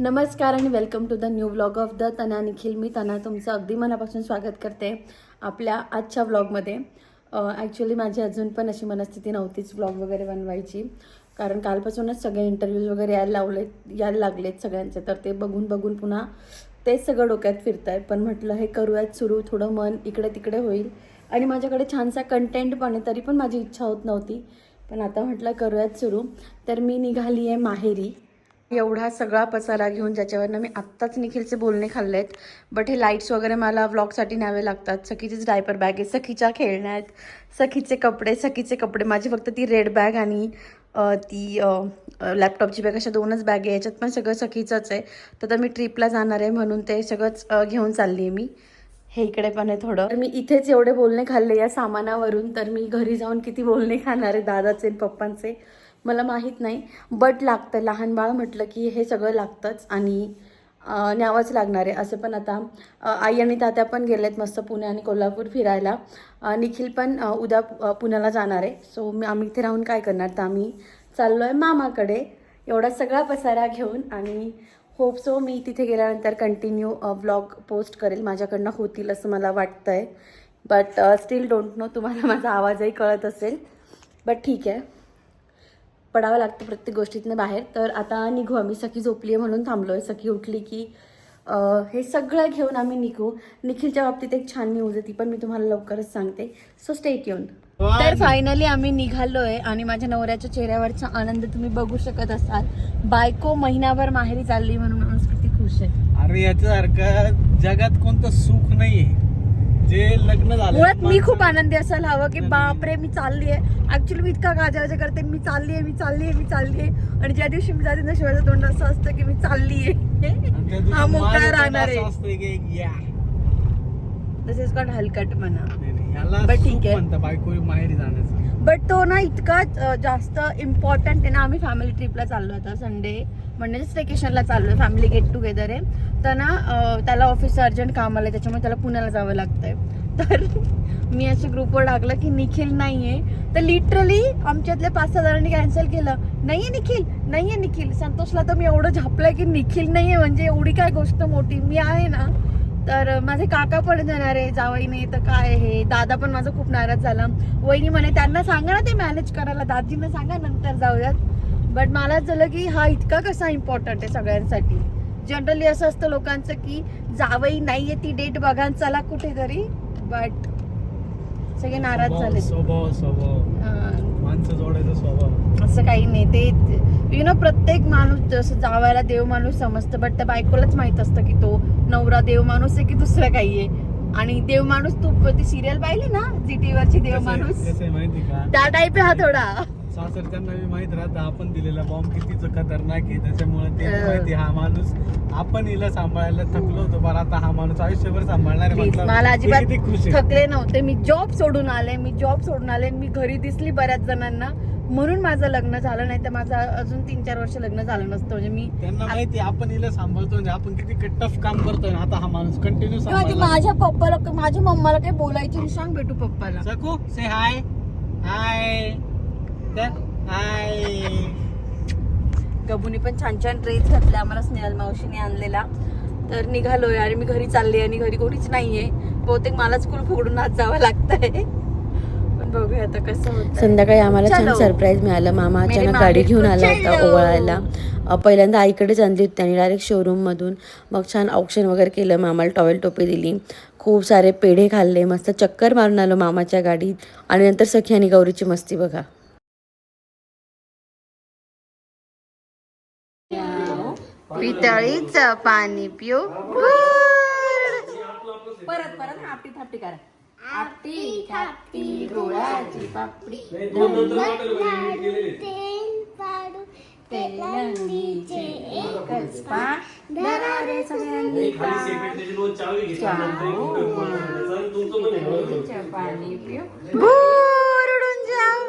नमस्कार आणि welcome to the new vlog of the तना निखिल. मी तना तुमचं अगदी मनापासून स्वागत करते आपल्या आजच्या व्लॉगमध्ये. ॲक्च्युली माझी अजून पण अशी मनस्थिती नव्हतीच व्लॉग वगैरे बनवायची, कारण कालपासूनच सगळे इंटरव्ह्यूज वगैरे यायला लागलेत सगळ्यांचे. तर ते बघून बघून पुन्हा तेच सगळं डोक्यात फिरत आहेत. पण म्हटलं हे करूयात सुरू, थोडं मन इकडे तिकडे होईल आणि माझ्याकडे छानसा कंटेंट पण आहे. तरी पण माझी इच्छा होत नव्हती, पण आता म्हटलं करूयात सुरू. तर मी निघाली आहे माहेरी. एवढा सगळा पसारा घेऊन, ज्याच्यावरनं मी आत्ताच निखिलचे बोलणे खाल्लेत. बट हे लाईट्स वगैरे मला व्लॉगसाठी न्यावे लागतात. सखीचीच डायपर बॅग आहे, सखीच्या खेळण्या आहेत, सखीचे कपडे. माझी फक्त ती रेड बॅग आणि ती लॅपटॉपची बॅग, अशा दोनच बॅग आहे. याच्यात पण सगळं सखीचंच आहे. तर मी ट्रिपला जाणार आहे म्हणून ते सगळंच घेऊन चालली आहे मी. हे इकडे पण आहे थोडं. तर मी इथेच एवढे बोलणे खाल्ले या सामानावरून, तर मी घरी जाऊन किती बोलणे खाणार आहे दादाचे पप्पांचे मला माहीत नाही. बट लागतं, लहान बाळ म्हटलं की हे सगळं लागतंच आणि न्यावंच लागणार आहे. असं पण आता आई आणि तात्या पण गेलेत मस्त पुणे आणि कोल्हापूर फिरायला. निखिल पण उद्या पुण्याला जाणार आहे. सो आम्ही इथे राहून काय करणार, तर आम्ही चाललो आहे मामाकडे एवढा सगळा पसारा घेऊन. आणि होप सो मी तिथे गेल्यानंतर कंटिन्यू व्लॉग पोस्ट करेल, माझ्याकडनं होतील असं मला वाटतं आहे. बट स्टील डोंट नो, तुम्हाला माझा आवाजही कळत असेल. बट ठीक आहे, पडावं लागतं प्रत्येक गोष्टीतनं बाहेर. तर आता निघू आम्ही. सखी झोपली आहे म्हणून थांबलो आहे. सखी उठली की हे सगळं घेऊन आम्ही निघू. निखिलच्या बाबतीत एक छान न्यूज आहे, ती पण मी तुम्हाला लवकरच सांगते. So stay tune. तर फायनली आम्ही निघालोय आणि माझ्या नवऱ्याच्या चेहऱ्यावरचा आनंद तुम्ही बघू शकत असाल. बायको महिनाभर माहेरी चालली म्हणून माणूस किती खुश आहे. अरे याच्यासारखं जगात कोणतं सुख नाहीये जे लग्न झालं. मुळात मी खूप आनंदी असायला हवं की बापरे मी चालली आहे. ऍक्च्युली मी इतका गाजावाजा करते, मी चालली आहे. आणि ज्या दिवशी मी जाते ना, शिवायचं तोंड असं असतं की मी चालली आहे, हा मोकळा राहणार आहे. दिस इज कॉल्ड हलकटपणा. बट ठीक आहे, बायको माहेरी जाण्याचं. बट तो ना इतका जास्त इम्पॉर्टंट आहे ना. आम्ही फॅमिली ट्रिपला चाललो आता, संडे म्हणजे स्टेकेशनला चाललोय. फॅमिली गेट टुगेदर आहे. तर ना त्याला ऑफिसचं अर्जंट काम आलं, त्याच्यामुळे त्याला पुण्याला जावं लागतंय. तर मी अशी ग्रुपवर टाकलं की निखिल नाहीये. तर लिटरली आमच्यातल्या 5-6 जणांनी कॅन्सल केलं. नाहीये निखिल. संतोषला तर मी एवढं झापलंय की निखिल नाहीये म्हणजे एवढी काय गोष्ट मोठी, मी आहे ना. तर माझे काका पण जाणार आहे, जावई नाही तर काय. हे दादा पण माझं खूप नाराज झाला. वहिनी म्हणे त्यांना सांगा ना ते मॅनेज करायला, दाजींना सांगा नंतर जाऊयात. बट मलाच झालं की हा इतका कसा इम्पॉर्टंट आहे सगळ्यांसाठी. जनरली असं असतं लोकांचं की जावई नाहीये ती डेट बघा चला कुठेतरी. बट सगळे नाराज झाले. माणसं जोडायचा स्वभाव असं काही नाही. ते यु नो प्रत्येक माणूस जसं जावायला देव माणूस समजतं, बट त्या बायकोलाच माहित असतं की तो नवरा देव माणूस आहे की दुसरं काही आहे. आणि देव माणूस, तू ती सिरियल पाहिली ना ZT वरची देव माणूस, माहिती का त्या टाईप आहे हा थोडा. सासर त्यांना माहित राहतं आपण दिलेला बॉम्ब कितीच खतरनाक आहे, त्याच्यामुळे ते माहिती हा माणूस आपण हिला सांभाळायला थकलो होतो, पण आता हा माणूस आयुष्यभर सांभाळणार आहे. मला अजिबात थकले नव्हते. मी जॉब सोडून आले, मी घरी दिसली बऱ्याच जणांना म्हणून माझं लग्न झालं. नाही तर माझं अजून 3-4 वर्ष लग्न झालं नसतं. म्हणजे मी त्यांना माहिती आपण हिला सांभाळतो म्हणजे आपण किती टफ काम करतोय. आता हा माणूस कंटिन्यू माझ्या पप्पाला, माझ्या मम्माला काही बोलायचं सांग भेटू पप्पाला. सकू से हाय हाय हाय. गबूने पण छान छान ड्रेस घातले, आम्हाला स्नेहल मावशीने आणलेला. तर निघालोय आणि मी घरी चालले आणि घरी कोणीच नाहीये. बहुतेक मलाच कुल फुगडून आज जावं लागतंय. पण बघूया आता कसं होतं. संध्याकाळी आम्हाला छान सरप्राईज मिळालं. मामा अचानक गाडी घेऊन आला होता ओवाळायला. पहिल्यांदा आईकडेच आणली होती त्यांनी डायरेक्ट शोरूममधून. मग छान ऑप्शन वगैरे केलं, मामाला टॉवेल टोपी दिली, खूप सारे पेढे खाल्ले, मस्त चक्कर मारून आलो मामाच्या गाडीत. आणि नंतर सखी आणि गौरीची मस्ती बघा. पितळीचं पाणी पिऊ. परत आपटी थापटी करा. आपटी थापटी गुळाची पापडी, तेलंगीचे एकच पान, धरारे सगळ्यांनी पाणी पिऊ, बुरडून जाऊ.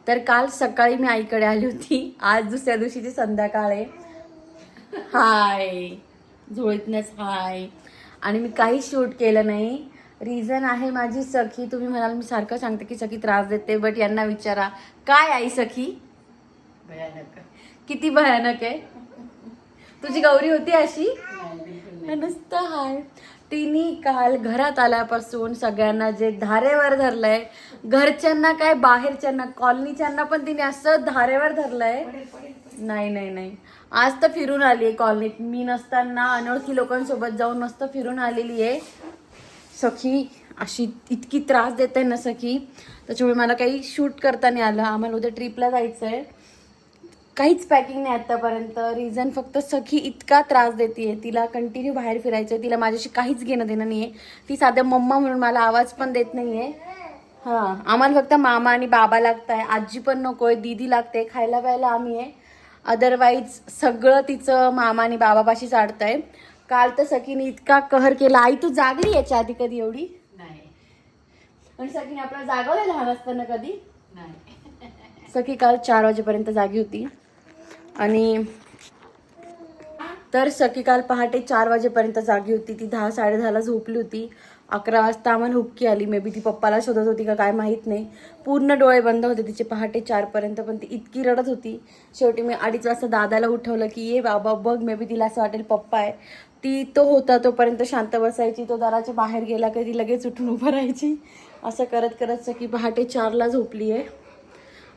तर काल सकाळी मी आईकडे आली होती, आज दुसऱ्या दिवशीची संध्याकाळ आहे. हाय झोळीतनंच हाय. आणि मी काही शूट केलं नाही. रिझन आहे माझी सखी. तुम्ही म्हणाल मी सारखं सांगते की सखी त्रास देते, बट यांना विचारा काय आई सखी भयानक. किती भयानक आहे. तुझी गौरी होती अशी नुसतं हाय. तिने काल घरात आल्यापासून सगळ्यांना जे धारेवर धरलंय, घरच्यांना काय बाहेरच्यांना कॉलनीच्यांना पण तिने असं धारेवर धरलंय. नाही नाही नाही, आज तर फिरून आली आहे कॉलनीत. मी नसताना अनोळखी लोकांसोबत जाऊन मस्त फिरून आलेली आहे. सखी अशी इतकी त्रास देते ना सखी, त्याच्यामुळे मला काही शूट करता नाही आलं. आम्हाला उद्या ट्रिपला जायचं आहे, काहीच पॅकिंग नाही आतापर्यंत. रिझन फक्त सखी इतका त्रास देते, तिला कंटिन्यू बाहेर फिरायचं आहे. तिला माझ्याशी काहीच घेणं देणं नाही आहे. ती साध्या मम्मा म्हणून मला आवाज पण देत नाही आहे. हां, आम्हाला फक्त मामा आणि बाबा लागत आहे, आजी पण नको आहे, दीदी लागते, खायला प्यायला आम्ही आहे. अदरवाईज सगळं तिचं मामा आणि बाबापाशी चाडतं आहे. काल तर सखीने इतका कहर केला. आई तू जागली याच्या आधी कधी एवढी? नाही आणि सखीने आपल्याला जागवलं लहान असताना कधी? नाही. सखी काल 4 वाजेपर्यंत जागी होती. आणि तर सखी काल पहाटे 4 वाजेपर्यंत जागी होती. ती 10-10:30ला झोपली होती. 11 वाजता आम्हाला हुक्की आली. मे बी ती पप्पाला शोधत होती का काय माहीत नाही. पूर्ण डोळे बंद होते तिचे पहाटे 4 पर्यंत. पण ती इतकी रडत होती. शेवटी मी 2:30 वाजता दादाला उठवलं की ये बाबा बघ, मे बी तिला असं वाटेल पप्पा आहे. ती तो होता तोपर्यंत शांत बसायची. तो दाराच्या बाहेर गेला की ती लगेच उठून उभं राहायची. असं करत करत सखी पहाटे 4ला झोपली आहे.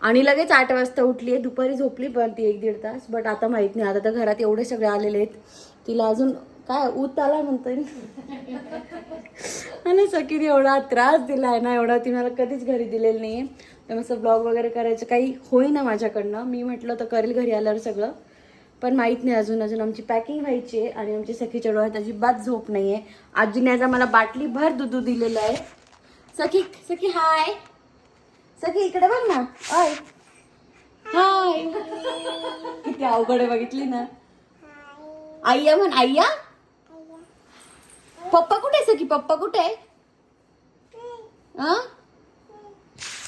आणि लगेच 8 वाजता उठली आहे. दुपारी झोपली पण ती 1-1.5 तास. बट आता माहीत नाही, आता तर घरात एवढे सगळे आलेले आहेत, तिला अजून काय ऊत आला म्हणता येईल. आणि सखीने एवढा त्रास दिला आहे ना, एवढा ती मला कधीच घरी दिलेलं नाही आहे. तर मस्त ब्लॉग वगैरे करायचं काही होईना माझ्याकडनं. मी म्हटलं तर करेल घरी आल्यावर सगळं, पण माहीत नाही. अजून आमची पॅकिंग व्हायची आहे. आणि आमची सखीच्या डोळ्यात अजिबात झोप नाही आहे. आजीने आता मला बाटली भर दूध दिलेलं आहे. सखी सखी हाय, सखी इकडे बघ ना. हाय हाय, किती अवघड आहे बघितली ना. आय्या म्हण, आय्या. पप्पा कुठे आहे सखी? पप्पा कुठे आहे?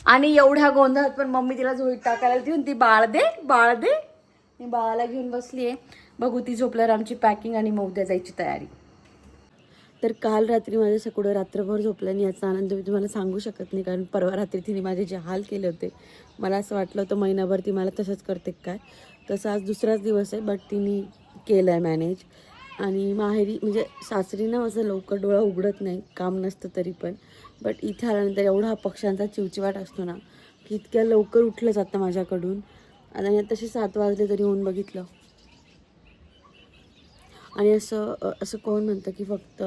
आणि एवढ्या गोंधळात पण मम्मी तिला झोळीत टाकायला देऊन ती बाळ दे बाळ दे, मी बाळाला घेऊन बसली आहे. बघू ती झोपल्यावर आमची पॅकिंग आणि मग उद्या जायची तयारी. तर काल रात्री माझ्या सगळं रात्रभर झोपलं आणि याचा आनंद मी तुम्हाला सांगू शकत नाही. कारण परवा रात्री तिने माझे जे हाल केले होते, मला असं वाटलं होतं महिनाभर ती मला तसंच करते काय. तसं आज दुसराच दिवस आहे, बट तिने केलं आहे मॅनेज. आणि माहेरी म्हणजे सासरी ना माझं लवकर डोळा उघडत नाही, काम नसतं तरी पण. बट इथे आल्यानंतर एवढा हा पक्ष्यांचा चिवचिवाट असतो ना की इतक्या लवकर उठलं जातं माझ्याकडून. आणि तसे 7 वाजले तरी येऊन बघितलं. आणि असं कोण म्हणतं की फक्त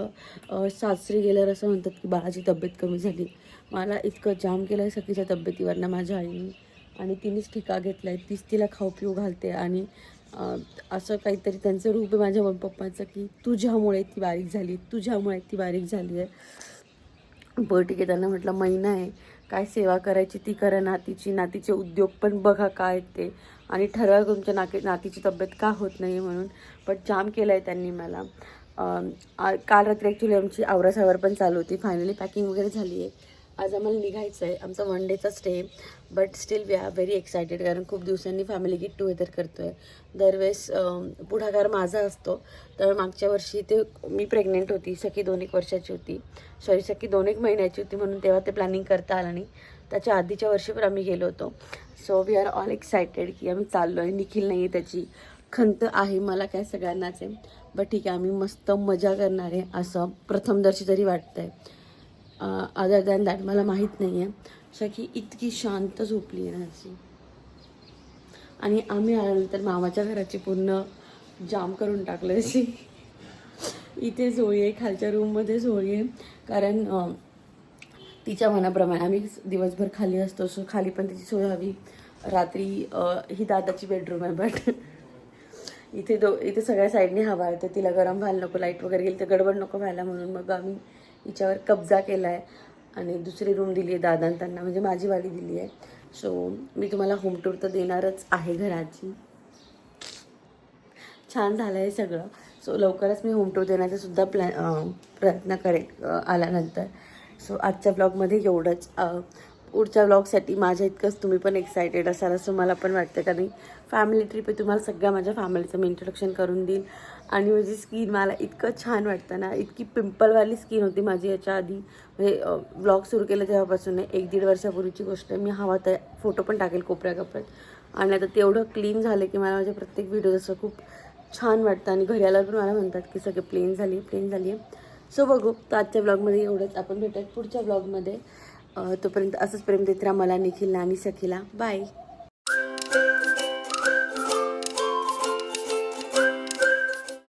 सासरी गेल्यावर असं म्हणतात की बाळाची तब्येत कमी झाली. मला इतकं जाम केलं आहे सखीच्या तब्येतीवरनं माझ्या आईने. आणि तिनेच ठिका घेतला आहे, तीच तिला खाऊ पिऊ घालते. आणि असं काहीतरी त्यांचं रूप आहे माझ्या पप्पांचं की तुझ्यामुळे ती बारीक झाली, तुझ्यामुळे ती बारीक झाली आहे. बरं ठीक आहे, त्यांना म्हटलं महिना आहे, काय सेवा करायची ती करा नातीची. नातीचे उद्योग पण बघा काय ते, आणि ठरवा तुमच्या नातीची तब्येत का होत नाही म्हणून. पण जाम केलं आहे त्यांनी मला. काल रात्री ॲक्च्युली आमची आवरासावर पण चालू होती. फायनली पॅकिंग वगैरे झाली आहे. आज आम्हाला निघायचं आहे. आमचा 1 डेचा stay, but still we are very excited. कारण खूप दिवसांनी फॅमिली गेट टुगेदर करतो आहे. दरवेळेस पुढाकार माझा असतो. तर मागच्या वर्षी ते मी प्रेग्नेंट होती, सखी 2-1 वर्षाची होती, सखी 2-1 महिन्याची होती, म्हणून तेव्हा ते प्लॅनिंग करता आलं नाही. त्याच्या आधीच्या वर्षी पण आम्ही गेलो होतो. So we are all excited की आम्ही चाललो आहे. निखिल नाही आहे, त्याची खंत आहे, मला काय सगळ्यांनाच आहे. बट ठीक आहे, आम्ही मस्त मजा करणार आहे असं प्रथमदर्शी तरी वाटतं आहे. अदर दॅन दॅट मला माहीत नाही आहे. सखी इतकी शांत झोपली आहे ना अशी. आणि आम्ही आल्यानंतर मामाच्या घराची पूर्ण जाम करून टाकलं अशी. इथे झोळी आहे, खालच्या रूममध्ये झोळी आहे. कारण तिच्या मनाप्रमाणे आम्ही दिवसभर खाली असतो, सो खाली पण तिची सोय हवी. रात्री ही दादाची बेडरूम आहे, बट इथे सगळ्या साईडने हवा आहे. तर तिला गरम व्हायला नको, लाईट वगैरे गेली तर गडबड नको व्हायला, म्हणून मग आम्ही हिच्यावर कब्जा केला आहे. आणि दुसरी रूम दिली आहे दादांना त्यांना, म्हणजे माझी वाली दिली आहे. सो मी तुम्हाला होम टूर तर देणारच आहे घराची. छान झालं आहे सगळं. सो लवकरच मी होम टूर देण्याचा सुद्धा प्रयत्न करेन आल्यानंतर. सो आजच्या ब्लॉगमध्ये एवढंच. पुढच्या व्लॉगसाठी माझ्या इतकंच तुम्ही पण एक्सायटेड असाल असं मला पण वाटतं. कारण फॅमिली ट्रिप आहे, तुम्हाला सगळ्या माझ्या फॅमिलीचं मी इंट्रोडक्शन करून देईन. आणि माझी स्किन मला इतकं छान वाटतं ना, इतकी पिंपलवाली स्किन होती माझी याच्या आधी, म्हणजे व्लॉग सुरू केलं तेव्हापासून 1-1.5 वर्षापूर्वीची गोष्ट आहे. मी हवा तर फोटो पण टाकेल कोपऱ्यात. आणि आता तेवढं क्लीन झालं की मला माझे प्रत्येक व्हिडिओ असं खूप छान वाटतं. आणि घरी आल्यावर पण मला म्हणतात की सगळे प्लेन झाली आहे. सो बघू, तर आजच्या ब्लॉगमध्ये एवढंच. आपण भेटूयात पुढच्या ब्लॉगमध्ये. तोपर्यंत असंच प्रेम देत राहा मला, निखिलला आणि सखीला. बाय.